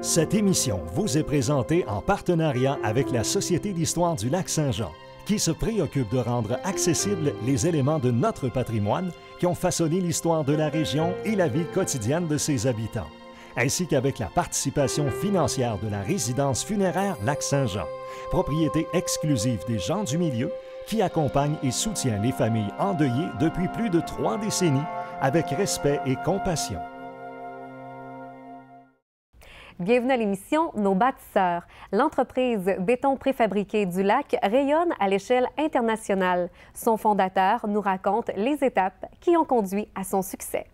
Cette émission vous est présentée en partenariat avec la Société d'histoire du Lac-Saint-Jean, qui se préoccupe de rendre accessibles les éléments de notre patrimoine qui ont façonné l'histoire de la région et la vie quotidienne de ses habitants, ainsi qu'avec la participation financière de la résidence funéraire Lac-Saint-Jean, propriété exclusive des gens du milieu, qui accompagne et soutient les familles endeuillées depuis plus de 3 décennies avec respect et compassion. Bienvenue à l'émission Nos bâtisseurs. L'entreprise béton préfabriqué du Lac rayonne à l'échelle internationale. Son fondateur nous raconte les étapes qui ont conduit à son succès.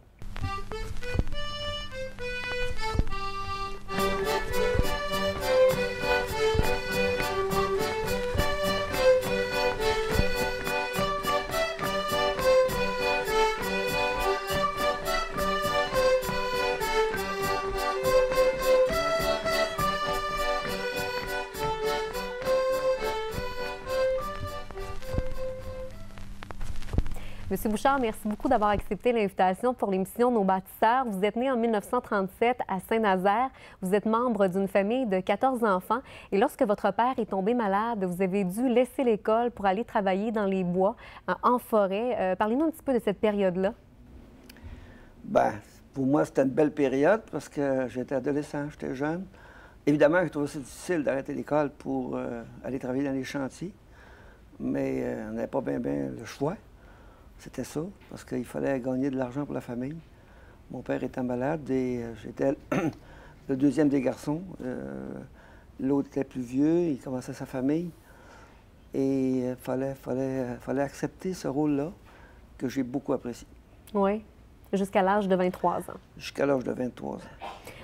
Monsieur Bouchard, merci beaucoup d'avoir accepté l'invitation pour l'émission Nos bâtisseurs. Vous êtes né en 1937 à Saint-Nazaire. Vous êtes membre d'une famille de 14 enfants. Et lorsque votre père est tombé malade, vous avez dû laisser l'école pour aller travailler dans les bois, en forêt. Parlez-nous un petit peu de cette période-là. Bien, pour moi, c'était une belle période parce que j'étais adolescent, j'étais jeune. Évidemment, j'ai trouvé ça difficile d'arrêter l'école pour aller travailler dans les chantiers. Mais on n'avait pas bien le choix. C'était ça, parce qu'il fallait gagner de l'argent pour la famille. Mon père était malade et j'étais le deuxième des garçons. L'autre était plus vieux, il commençait sa famille. Et il fallait accepter ce rôle-là que j'ai beaucoup apprécié. Oui, jusqu'à l'âge de 23 ans. Jusqu'à l'âge de 23 ans.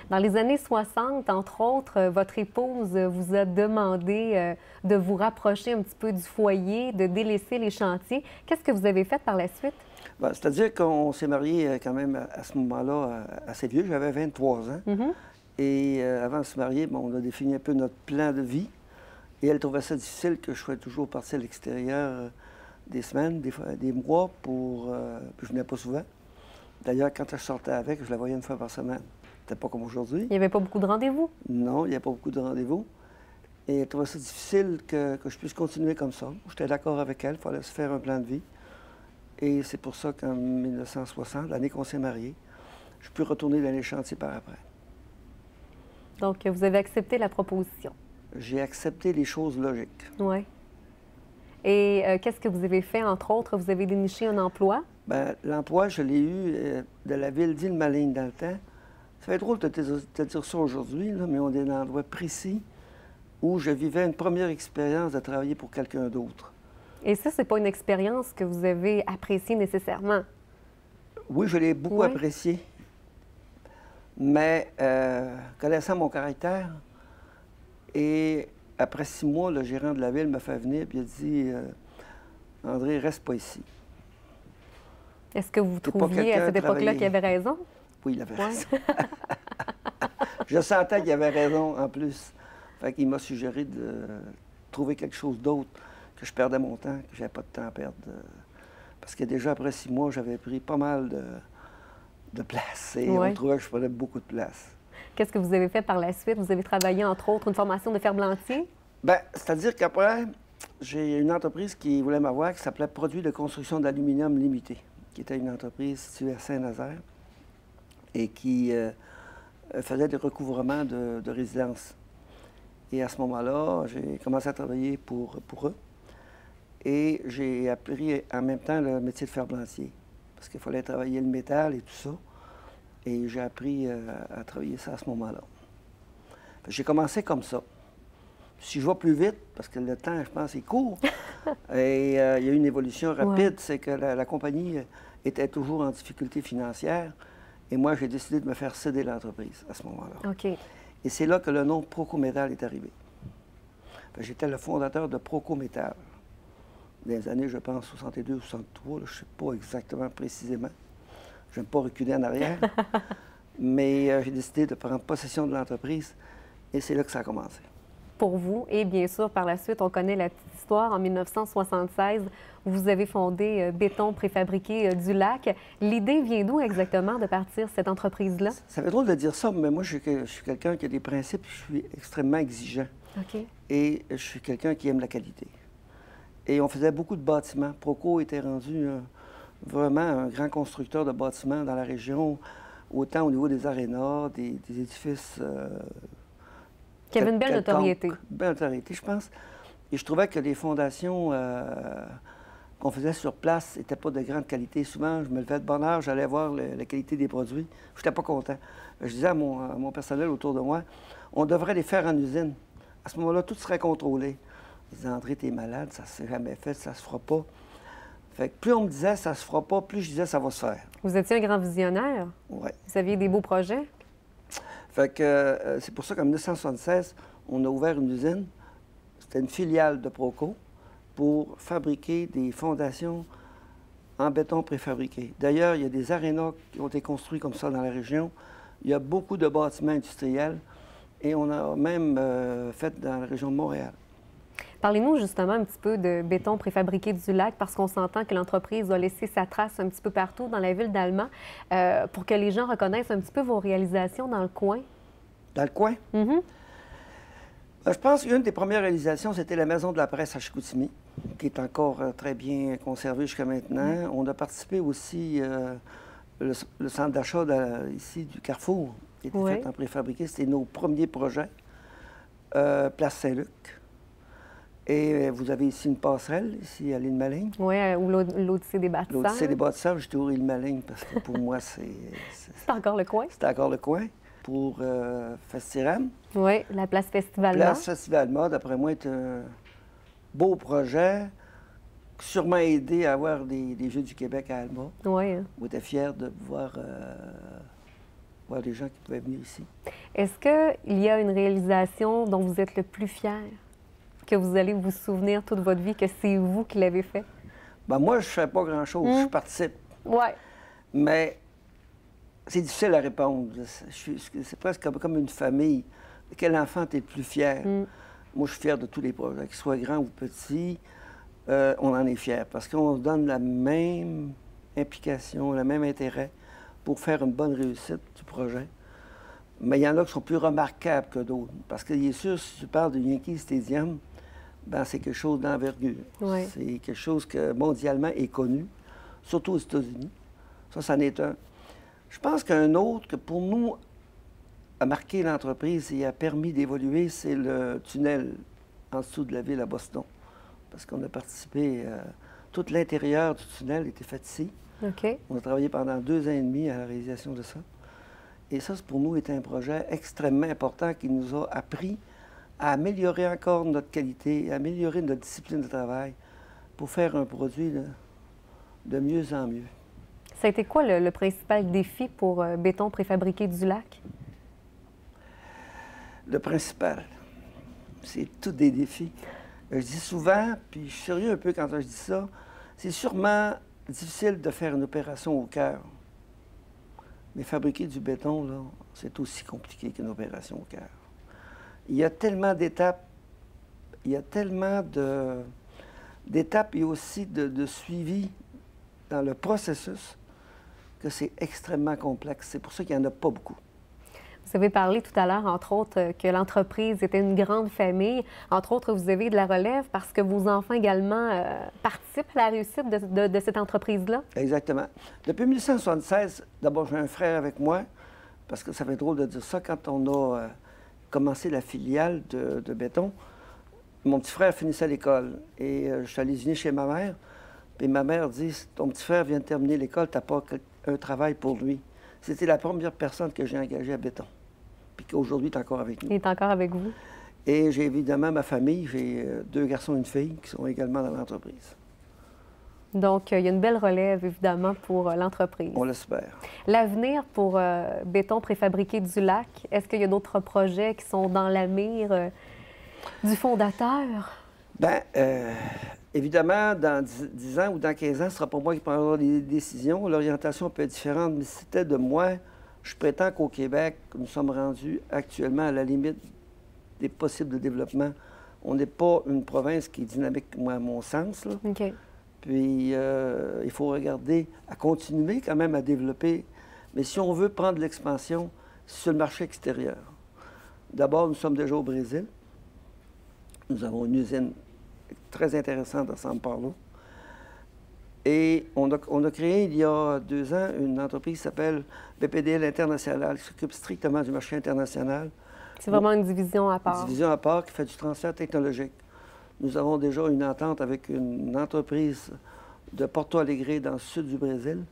Dans les années 60, entre autres, votre épouse vous a demandé de vous rapprocher un petit peu du foyer, de délaisser les chantiers. Qu'est-ce que vous avez fait par la suite? Bien, c'est-à-dire qu'on s'est mariés quand même à ce moment-là assez vieux. J'avais 23 ans. Et avant de se marier, bon, on a défini un peu notre plan de vie. Et elle trouvait ça difficile que je sois toujours parti à l'extérieur des semaines, des mois, puis je venais pas souvent. D'ailleurs, quand je sortais avec, je la voyais une fois par semaine. C'était pas comme aujourd'hui. Il n'y avait pas beaucoup de rendez-vous? Non, il n'y avait pas beaucoup de rendez-vous. Et elle trouvait ça difficile que je puisse continuer comme ça. J'étais d'accord avec elle, il fallait se faire un plan de vie. Et c'est pour ça qu'en 1960, l'année qu'on s'est mariés, je peux retourner dans les chantiers par après. Donc, vous avez accepté la proposition? J'ai accepté les choses logiques. Oui. Et qu'est-ce que vous avez fait, entre autres? Vous avez déniché un emploi? Bien, l'emploi, je l'ai eu de la ville d'Île-Maligne dans le temps. Ça fait drôle de te dire ça aujourd'hui, mais on est dans un endroit précis où je vivais une première expérience de travailler pour quelqu'un d'autre. Et ça, c'est pas une expérience que vous avez appréciée nécessairement? Oui, je l'ai beaucoup appréciée. Mais connaissant mon caractère, et après 6 mois, le gérant de la ville m'a fait venir et il a dit « André, reste pas ici. » Est-ce que vous trouviez à cette époque-là qu'il avait raison? Oui, il avait raison. Je sentais qu'il avait raison en plus. Fait qu'il m'a suggéré de trouver quelque chose d'autre, que je perdais mon temps, que j'avais pas de temps à perdre. Parce que déjà après 6 mois, j'avais pris pas mal de place et on trouvait que je prenais beaucoup de place. Qu'est-ce que vous avez fait par la suite? Vous avez travaillé, entre autres, une formation de ferblantier? Bien, c'est-à-dire qu'après, j'ai une entreprise qui voulait m'avoir qui s'appelait Produits de construction d'aluminium limité, qui était une entreprise située à Saint-Nazaire et qui faisait des recouvrements de résidences. Et à ce moment-là, j'ai commencé à travailler pour eux. Et j'ai appris en même temps le métier de ferblantier, parce qu'il fallait travailler le métal et tout ça. Et j'ai appris à travailler ça à ce moment-là. J'ai commencé comme ça. Si je vais plus vite, parce que le temps, je pense, est court, et il y a eu une évolution rapide, c'est que la compagnie était toujours en difficulté financière. Et moi, j'ai décidé de me faire céder l'entreprise à ce moment-là. OK. Et c'est là que le nom Procométal est arrivé. J'étais le fondateur de Procométal. Dans les années, je pense, 62 ou 63, je ne sais pas exactement précisément. Je n'aime pas reculer en arrière. Mais j'ai décidé de prendre possession de l'entreprise et c'est là que ça a commencé. pour vous. Et bien sûr, par la suite, on connaît la petite histoire. En 1976, vous avez fondé Béton Préfabriqué du Lac. L'idée vient d'où exactement de partir cette entreprise-là? Ça fait drôle de dire ça, mais moi, je suis quelqu'un qui a des principes, je suis extrêmement exigeant. OK. Et je suis quelqu'un qui aime la qualité. Et on faisait beaucoup de bâtiments. Proco était rendu vraiment un grand constructeur de bâtiments dans la région, autant au niveau des arénas, des édifices. Qui avait une belle notoriété. Belle notoriété, je pense. Et je trouvais que les fondations qu'on faisait sur place n'étaient pas de grande qualité. Souvent, je me levais de bonne heure, j'allais voir la qualité des produits. Je n'étais pas content. Je disais à mon personnel autour de moi, on devrait les faire en usine. À ce moment-là, tout serait contrôlé. Ils disaient, André, t'es malade, ça ne s'est jamais fait, ça ne se fera pas. Fait que plus on me disait ça ne se fera pas, plus je disais ça va se faire. Vous étiez un grand visionnaire. Oui. Vous aviez des beaux projets. Fait que c'est pour ça qu'en 1976, on a ouvert une usine. C'était une filiale de Proco pour fabriquer des fondations en béton préfabriqué. D'ailleurs, il y a des arénas qui ont été construits comme ça dans la région. Il y a beaucoup de bâtiments industriels et on a même fait dans la région de Montréal. Parlez-nous justement un petit peu de Béton Préfabriqué du Lac, parce qu'on s'entend que l'entreprise a laissé sa trace un petit peu partout dans la ville d'Allemand, pour que les gens reconnaissent un petit peu vos réalisations dans le coin. Dans le coin? Mm-hmm. Je pense qu'une des premières réalisations, c'était la Maison de la presse à Chicoutimi, qui est encore très bien conservée jusqu'à maintenant. On a participé aussi le centre d'achat ici du Carrefour, qui était fait en préfabriqué. C'était nos premiers projets. Place Saint-Luc. Et vous avez ici une passerelle, ici à l'île Maligne. Oui, ou l'Odyssée des bâtisseurs. L'Odyssée des bâtisseurs, j'étais au l'île Maligne parce que pour moi, c'est encore le coin. C'était encore le coin. Pour Festiram. Oui, la place Festivalma. Place Festivalma, d'après moi, est un beau projet, sûrement aidé à avoir des Jeux du Québec à Alma. Oui. On était fiers de voir des gens qui pouvaient venir ici. Est-ce qu'il y a une réalisation dont vous êtes le plus fier, que vous allez vous souvenir toute votre vie, que c'est vous qui l'avez fait? Bien, moi, je ne fais pas grand-chose. Je participe. Oui. Mais c'est difficile à répondre. C'est presque comme une famille. De quel enfant tu es le plus fier? Moi, je suis fier de tous les projets, qu'ils soient grands ou petits. On en est fiers parce qu'on se donne la même implication, le même intérêt pour faire une bonne réussite du projet. Mais il y en a qui sont plus remarquables que d'autres. Parce qu'il est sûr, si tu parles de Yankee Stadium, ben, c'est quelque chose d'envergure. Oui. C'est quelque chose que mondialement est connu, surtout aux États-Unis. Ça, c'en est un. Je pense qu'un autre que pour nous a marqué l'entreprise et a permis d'évoluer, c'est le tunnel en dessous de la ville à Boston. Parce qu'on a participé, tout l'intérieur du tunnel était fait ici. OK. On a travaillé pendant 2 ans et demi à la réalisation de ça. Et ça, pour nous, était un projet extrêmement important qui nous a appris à améliorer encore notre qualité, à améliorer notre discipline de travail pour faire un produit de mieux en mieux. Ça a été quoi le principal défi pour Béton Préfabriqué du Lac? Le principal, c'est tous des défis. Je dis souvent, puis je suis sérieux un peu quand je dis ça, c'est sûrement difficile de faire une opération au cœur. Mais fabriquer du béton, là, c'est aussi compliqué qu'une opération au cœur. Il y a tellement d'étapes, il y a tellement d'étapes et aussi de suivi dans le processus que c'est extrêmement complexe. C'est pour ça qu'il n'y en a pas beaucoup. Vous avez parlé tout à l'heure, entre autres, que l'entreprise était une grande famille. Entre autres, vous avez de la relève parce que vos enfants également participent à la réussite de cette entreprise-là? Exactement. Depuis 1976, d'abord, j'ai un frère avec moi, parce que ça fait drôle de dire ça, quand on a commencé la filiale de béton, mon petit frère finissait l'école et je suis allé dîner chez ma mère. Puis ma mère dit, ton petit frère vient de terminer l'école, tu n'as pas un travail pour lui. C'était la première personne que j'ai engagée à béton. Puis qu'aujourd'hui, il est encore avec nous. Il est encore avec vous. Et j'ai évidemment ma famille. J'ai 2 garçons et une fille qui sont également dans l'entreprise. Donc, il y a une belle relève, évidemment, pour l'entreprise. On l'espère. L'avenir pour Béton Préfabriqué du Lac, est-ce qu'il y a d'autres projets qui sont dans la mire du fondateur? Bien, évidemment, dans 10 ans ou dans 15 ans, ce ne sera pas moi qui prendrai les décisions. L'orientation peut être différente, mais si c'était de moi, je prétends qu'au Québec, nous sommes rendus actuellement à la limite des possibles de développement. On n'est pas une province qui est dynamique, moi, à mon sens, là. OK. Puis, il faut regarder à continuer quand même à développer. Mais si on veut prendre l'expansion sur le marché extérieur, d'abord, nous sommes déjà au Brésil. Nous avons une usine très intéressante à São Paulo. Et on a créé, il y a 2 ans, une entreprise qui s'appelle BPDL International, qui s'occupe strictement du marché international. C'est vraiment une division à part. Une division à part qui fait du transfert technologique. Nous avons déjà une entente avec une entreprise de Porto Alegre dans le sud du Brésil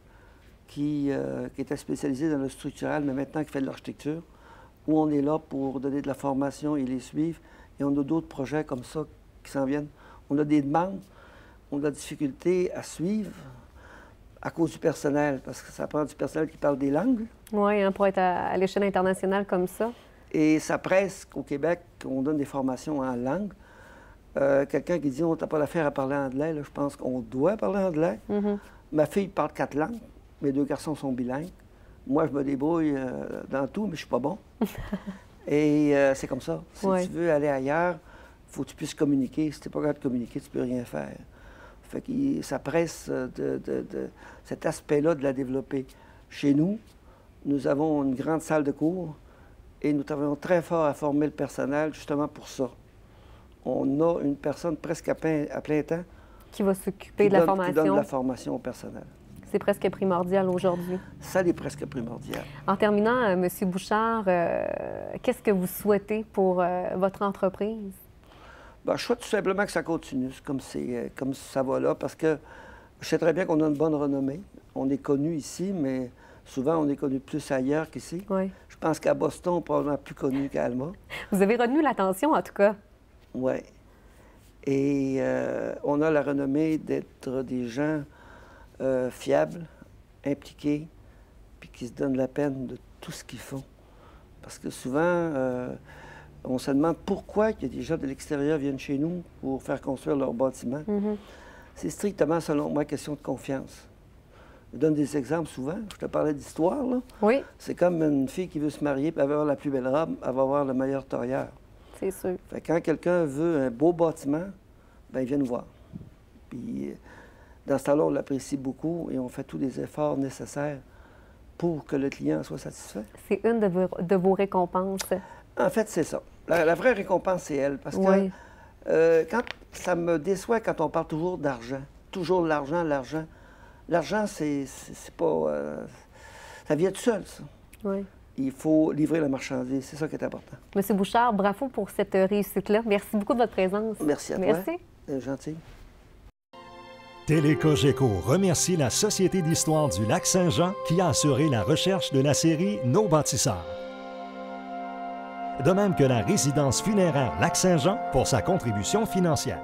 qui était spécialisée dans le structural, mais maintenant qui fait de l'architecture, où on est là pour donner de la formation et les suivre. Et on a d'autres projets comme ça qui s'en viennent. On a des demandes, on a de la difficulté à suivre à cause du personnel, parce que ça prend du personnel qui parle des langues. Oui, hein, pour être à l'échelle internationale comme ça. Et ça presse qu'au Québec, on donne des formations en langue. Quelqu'un qui dit « on n'a pas l'affaire à parler anglais », là, je pense qu'on doit parler anglais. Ma fille parle 4 langues. Mes 2 garçons sont bilingues. Moi, je me débrouille dans tout, mais je ne suis pas bon. Et c'est comme ça. Si tu veux aller ailleurs, il faut que tu puisses communiquer. Si tu n'es pas capable de communiquer, tu ne peux rien faire. Fait que ça presse de cet aspect-là de la développer. Chez nous, nous avons une grande salle de cours et nous travaillons très fort à former le personnel justement pour ça. On a une personne presque à plein temps qui va s'occuper de la formation. Qui donne de la formation au personnel. C'est presque primordial aujourd'hui. Ça est presque primordial. En terminant, M. Bouchard, qu'est-ce que vous souhaitez pour votre entreprise? Bien, je souhaite tout simplement que ça continue comme ça va là, parce que je sais très bien qu'on a une bonne renommée. On est connu ici, mais souvent, on est connu plus ailleurs qu'ici. Oui. Je pense qu'à Boston, on est probablement plus connu qu'à Alma. Vous avez retenu l'attention, en tout cas. Oui. Et on a la renommée d'être des gens fiables, impliqués, puis qui se donnent la peine de tout ce qu'ils font. Parce que souvent, on se demande pourquoi il y a des gens de l'extérieur viennent chez nous pour faire construire leurs bâtiments. C'est strictement, selon moi, question de confiance. Je donne des exemples souvent. Je te parlais d'histoire, là. Oui. C'est comme une fille qui veut se marier, puis elle va avoir la plus belle robe, elle va avoir le meilleur tailleur. C'est sûr. Fait que quand quelqu'un veut un beau bâtiment, bien, il vient nous voir. Puis, dans ce temps-là, on l'apprécie beaucoup et on fait tous les efforts nécessaires pour que le client soit satisfait. C'est une de vos récompenses. En fait, c'est ça. La vraie récompense, c'est elle. Parce que quand ça me déçoit quand on parle toujours d'argent. Toujours l'argent, l'argent. L'argent, c'est pas... ça vient tout seul, ça. Oui. Il faut livrer la marchandise. C'est ça qui est important. Monsieur Bouchard, bravo pour cette réussite-là. Merci beaucoup de votre présence. Merci à toi. Merci. Gentil. Télécogeco remercie la Société d'histoire du Lac-Saint-Jean qui a assuré la recherche de la série Nos bâtisseurs. De même que la résidence funéraire Lac-Saint-Jean pour sa contribution financière.